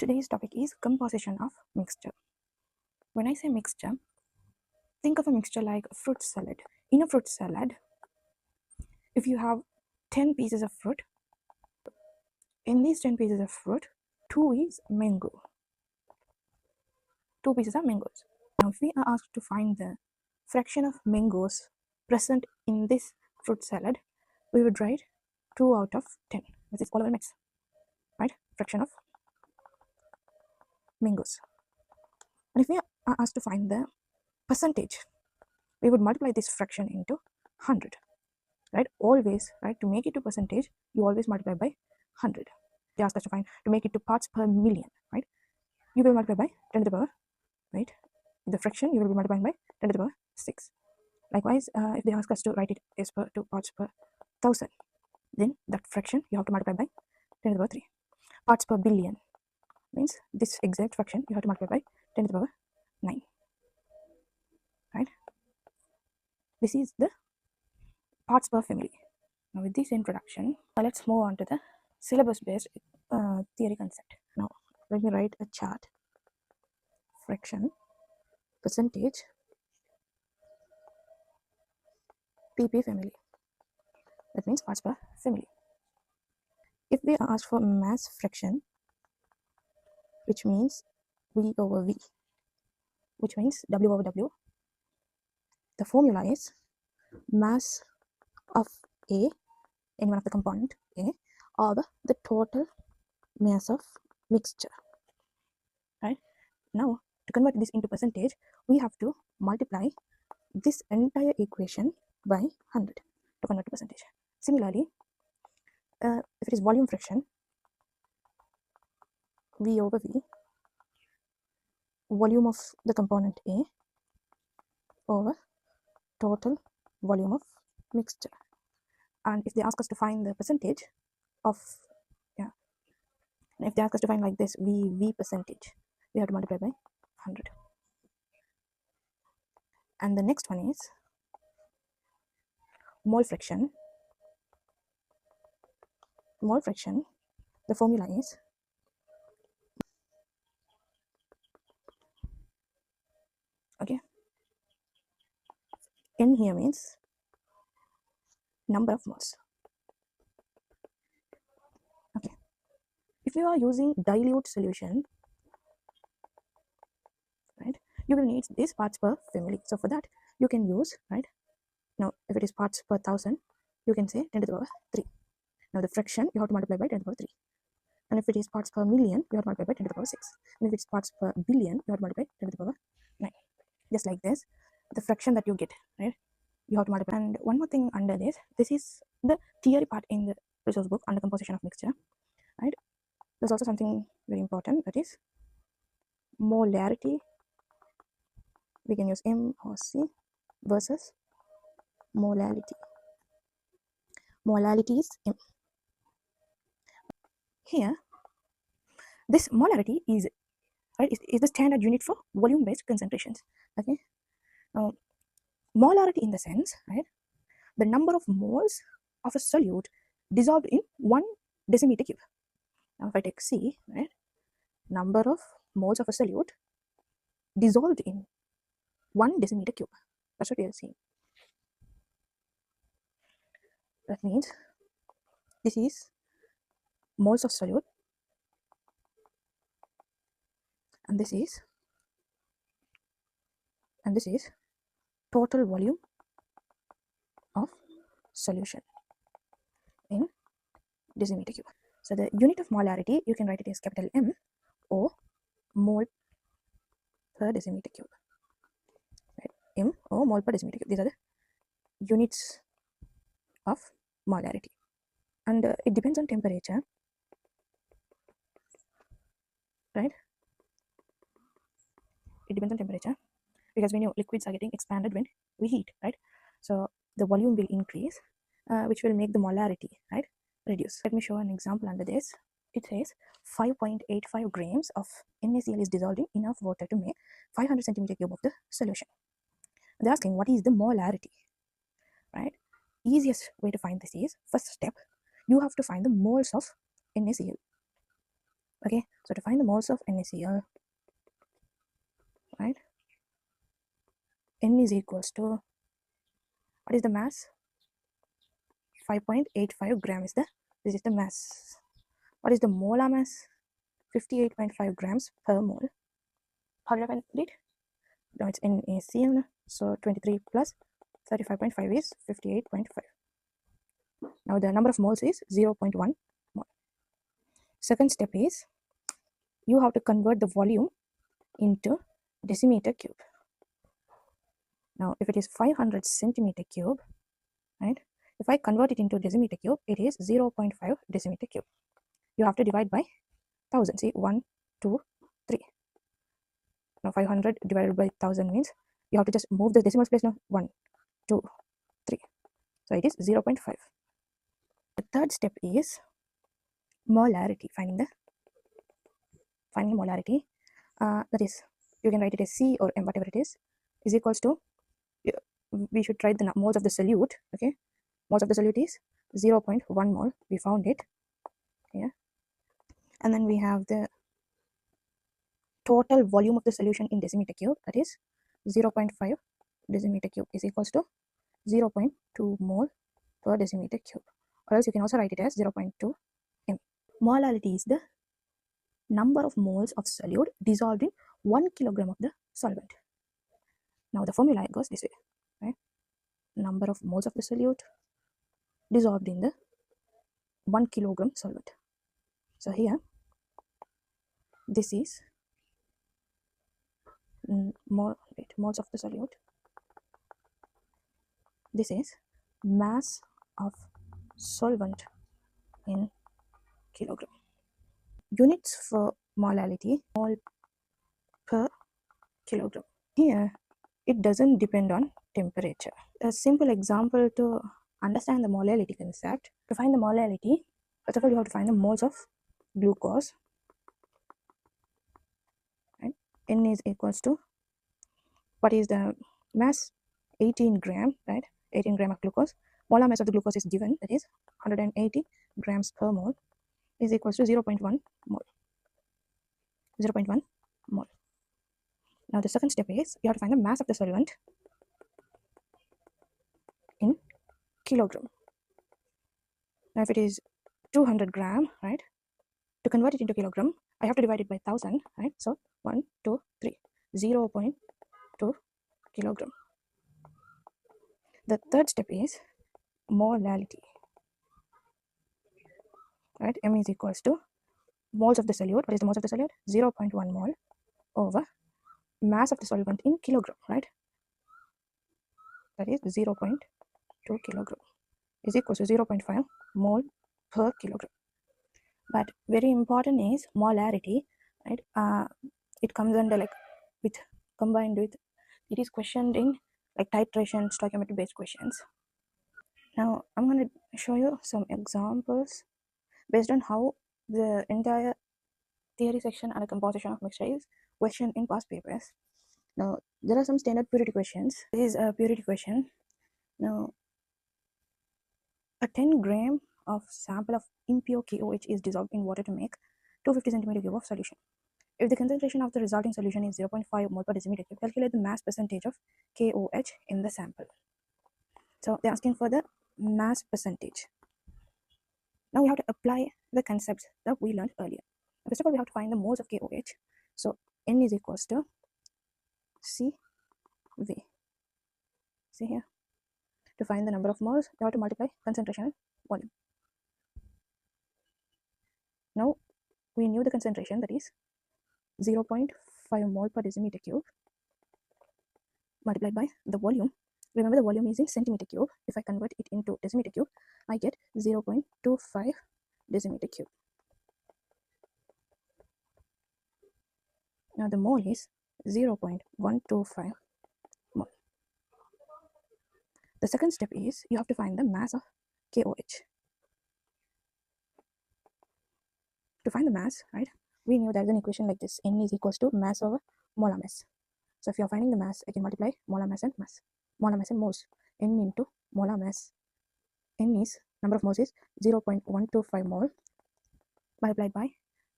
Today's topic is composition of mixture. When I say mixture, think of a mixture like a fruit salad. In a fruit salad, if you have 10 pieces of fruit, in these 10 pieces of fruit, 2 is mango. 2 pieces are mangoes. Now, if we are asked to find the fraction of mangoes present in this fruit salad, we would write 2 out of 10. This is all over mix, right? Fraction of mangoes. And if we are asked to find the percentage, we would multiply this fraction into 100, right? Always, right? To make it to percentage, you always multiply by 100. They ask us to find to make it to parts per million, right? You will multiply by 10 to the power, right? The fraction you will be multiplying by 10 to the power 6. Likewise, if they ask us to write it as per to parts per 1000, then that fraction you have to multiply by 10 to the power 3. Parts per billion means this exact fraction you have to multiply by 10 to the power 9, right? This is the parts per family. Now, with this introduction, let's move on to the syllabus-based theory concept. Now, let me write a chart. Fraction, percentage, PP family. That means parts per family. If we are asked for mass fraction, which means V over V, which means W over W, the formula is mass of A, any one of the component A, over the total mass of mixture, right? Now, to convert this into percentage, we have to multiply this entire equation by 100 to convert to percentage. Similarly, if it is volume fraction, V over V, volume of the component A over total volume of mixture. And if they ask us to find the percentage of, if they ask us to find like this, V percentage, we have to multiply by 100. And the next one is mole fraction. Mole fraction, the formula is N here means number of moles. Okay. If you are using dilute solution, right, you will need this parts per family. So for that, you can use, right, now if it is parts per 1000, you can say 10 to the power 3. Now the fraction you have to multiply by 10 to the power 3. And if it is parts per million, you have to multiply by 10 to the power 6. And if it's parts per billion, you have to multiply 10 to the power 9. Just like this, the fraction that you get, right, you have to multiply. And one more thing under this is the theory part in the resource book under composition of mixture, right? There's also something very important, that is molarity. We can use M or C versus molality. Molality is M. Here, this molarity is, right, is the standard unit for volume-based concentrations. Okay. Now, molarity in the sense, right, the number of moles of a solute dissolved in 1 decimeter cube. Now, if I take C, right, number of moles of a solute dissolved in 1 decimeter cube. That's what we are seeing. That means this is moles of solute, and this is total volume of solution in decimeter cube. So the unit of molarity, you can write it as capital M, or mole per decimeter cube. Right? M or mole per decimeter cube. These are the units of molarity. And it depends on temperature, right? It depends on temperature, because we know liquids are getting expanded when we heat, right? So the volume will increase, which will make the molarity, right, reduce. Let me show an example under this. It says 5.85 grams of NaCl is dissolved in enough water to make 500 centimeter cube of the solution. They're asking what is the molarity, right? Easiest way to find this is, first step, you have to find the moles of NaCl. Okay, so to find the moles of NaCl, right, N is equals to, what is the mass? 5.85 gram is this is the mass. What is the molar mass? 58.5 grams per mole. How did I find it? No, it's NaCl, so 23 plus 35.5 is 58.5. Now the number of moles is 0.1 mole. Second step is you have to convert the volume into decimeter cube. Now if it is 500 centimeter cube, right, if I convert it into decimeter cube, it is 0.5 decimeter cube. You have to divide by 1000. See, 1, 2, 3. Now 500 divided by 1000 means you have to just move the decimal place now. 1, 2, 3. So it is 0.5. The third step is molarity, finding molarity. That is, you can write it as C or M, whatever it is equals to, we should write the moles of the solute. Okay, moles of the solute is 0.1 mole. We found it here. And then we have the total volume of the solution in decimeter cube, that is 0.5 decimeter cube is equals to 0.2 mole per decimeter cube, or else you can also write it as 0.2 m. Molarity is the number of moles of solute dissolved in 1 kilogram of the solvent. Now the formula goes this way, right? Number of moles of the solute dissolved in the 1 kilogram solvent. So here this is moles of the solute. This is mass of solvent in kilogram. Units for molality, mole per kilogram. Here it doesn't depend on temperature. A simple example to understand the molality concept. To find the molality, first of all you have to find the moles of glucose. Right? N is equals to, what is the mass? 18 gram, right? 18 gram of glucose. Molar mass of the glucose is given, that is 180 grams per mole, is equals to 0.1 mole. 0.1 mole. Now the second step is you have to find the mass of the solvent in kilogram. Now if it is 200 gram, right, to convert it into kilogram, I have to divide it by 1000, right? So 1, 2, 3, 0.2 kilogram. The third step is molality, right? M is equals to moles of the solute. What is the moles of the solute? 0.1 mole over mass of the solvent in kilogram, right? That is 0.2 kilogram is equals to 0.5 mole per kilogram. But very important is molarity, right? It comes under like with combined with, it is questioned in like titration stoichiometry based questions. Now I'm going to show you some examples based on how the entire theory section and a composition of mixture is questioned in past papers. Now there are some standard purity questions. This is a purity question. Now a 10 gram of sample of impure KOH is dissolved in water to make 250 centimeter cube of solution. If the concentration of the resulting solution is 0.5 mole per decimeter cube, calculate the mass percentage of KOH in the sample. So they're asking for the mass percentage. Now we have to apply the concepts that we learned earlier. First of all, we have to find the moles of KOH. So N is equals to CV. See here. To find the number of moles, you have to multiply concentration and volume. Now we knew the concentration, that is 0.5 mole per decimeter cube, multiplied by the volume. Remember the volume is in centimeter cube. If I convert it into decimeter cube, I get 0.25 decimeter cube. Now the mole is 0.125 mole. The second step is you have to find the mass of KOH. To find the mass, right, we knew there's an equation like this. N is equals to mass over molar mass. So if you're finding the mass, I can multiply molar mass and mass. Molar mass and moles. N into molar mass. N is, number of moles is 0.125 mole multiplied by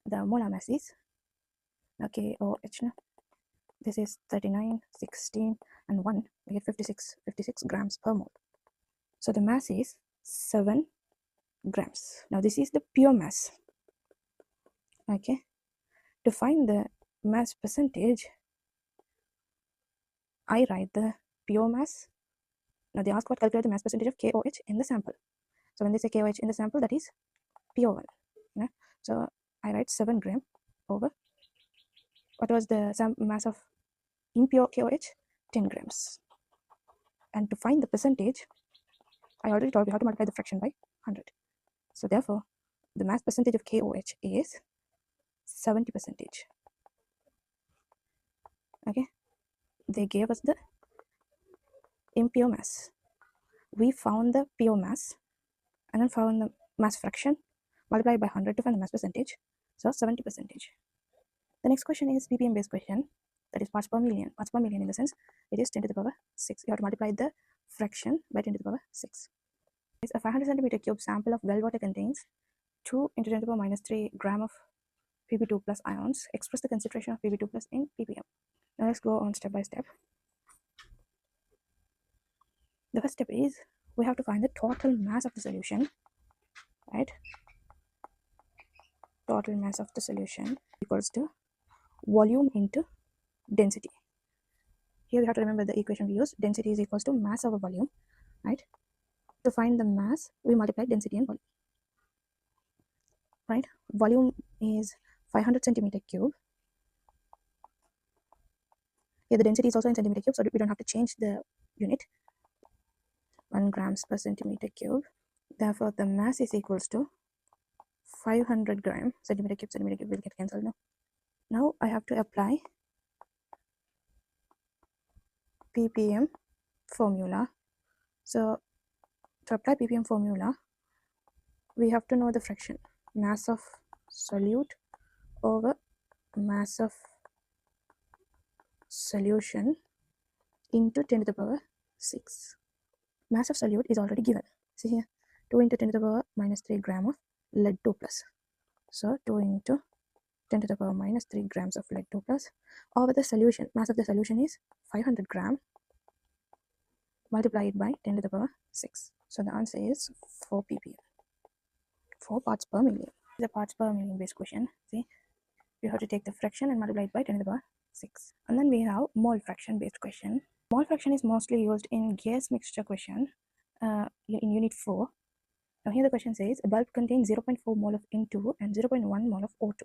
the molar mass is KOH. This is 39, 16, and 1. We get 56 grams per mole. So the mass is 7 grams. Now this is the pure mass. Okay. To find the mass percentage, I write the pure mass. Now they ask what calculate the mass percentage of KOH in the sample. So when they say KOH in the sample, that is pure one. Yeah? So I write 7 gram over what was the mass of impure KOH? 10 grams. And to find the percentage, I already told you how to multiply the fraction by 100. So therefore, the mass percentage of KOH is 70%. Okay, they gave us the impure mass. We found the pure mass and then found the mass fraction, multiplied by 100 to find the mass percentage. So 70%. The next question is ppm based question, that is parts per million. Parts per million in the sense it is 10 to the power 6. You have to multiply the fraction by 10 to the power 6. It's a 500 centimeter cube sample of well water contains 2 into 10 to the power minus 3 gram of Pb2 plus ions. Express the concentration of Pb2 plus in ppm. Now let's go on step by step. The first step is we have to find the total mass of the solution, right? Total mass of the solution equals to volume into density. Here we have to remember the equation we use. Density is equals to mass over volume, right? To find the mass, we multiply density and volume, right? Volume is 500 centimeter cube. Here the density is also in centimeter cube, so we don't have to change the unit. 1 grams per centimeter cube. Therefore, the mass is equals to 500 gram. Centimeter cube will get cancelled now. Now I have to apply ppm formula. So to apply ppm formula, we have to know the fraction. Mass of solute over mass of solution into 10 to the power 6. Mass of solute is already given. See here, 2 into 10 to the power minus 3 gram of lead 2 plus. So 2 into 10 to the power minus 3 grams of lead 2 plus over the solution. Mass of the solution is 500 gram multiplied by 10 to the power 6. So the answer is 4 ppm. 4 parts per million. The parts per million based question. See, you have to take the fraction and multiply it by 10 to the power 6. And then we have mole fraction based question. Mole fraction is mostly used in gas mixture question in unit 4. Now here the question says a bulb contains 0.4 mole of N2 and 0.1 mole of O2.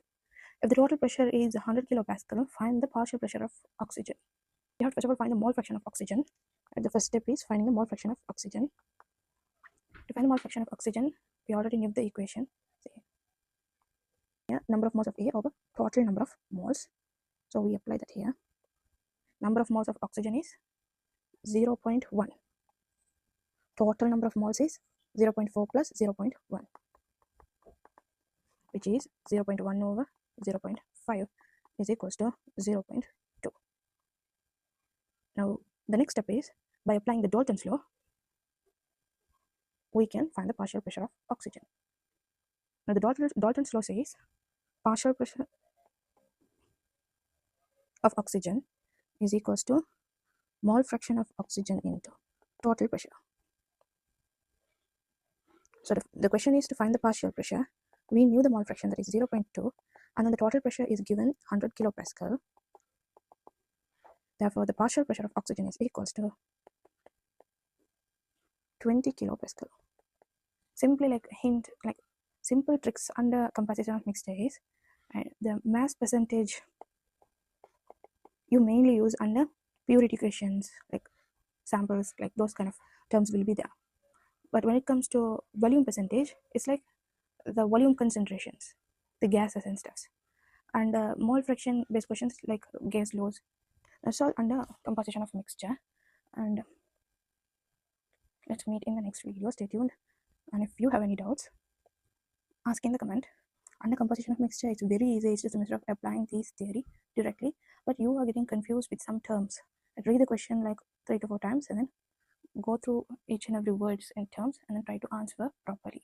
If the total pressure is 100 kilopascal, find the partial pressure of oxygen. You have to first of all find the mole fraction of oxygen. And the first step is finding the mole fraction of oxygen. To find the mole fraction of oxygen, we already knew the equation. See, yeah, number of moles of A over total number of moles. So we apply that here. Number of moles of oxygen is 0.1. Total number of moles is 0.4 plus 0.1, which is 0.1 over 0.5 is equals to 0.2. Now the next step is by applying the Dalton's law, we can find the partial pressure of oxygen. Now the Dalton's law says partial pressure of oxygen is equals to mole fraction of oxygen into total pressure. So the question is to find the partial pressure. We knew the mole fraction, that is 0.2, and then the total pressure is given 100 kilopascal. Therefore, the partial pressure of oxygen is equals to 20 kilopascal. Simply like hint, like simple tricks under composition of mixture is the mass percentage you mainly use under purity questions, like samples, like those kind of terms will be there. But when it comes to volume percentage, it's like the volume concentrations, the gases and stuff. And mole fraction based questions like gas laws. That's all under composition of mixture. And let's meet in the next video. Stay tuned. And if you have any doubts, ask in the comment. Under composition of mixture, it's very easy. It's just a matter of applying this theory directly. But you are getting confused with some terms. Read the question like 3 to 4 times and then go through each and every words and terms and then try to answer properly.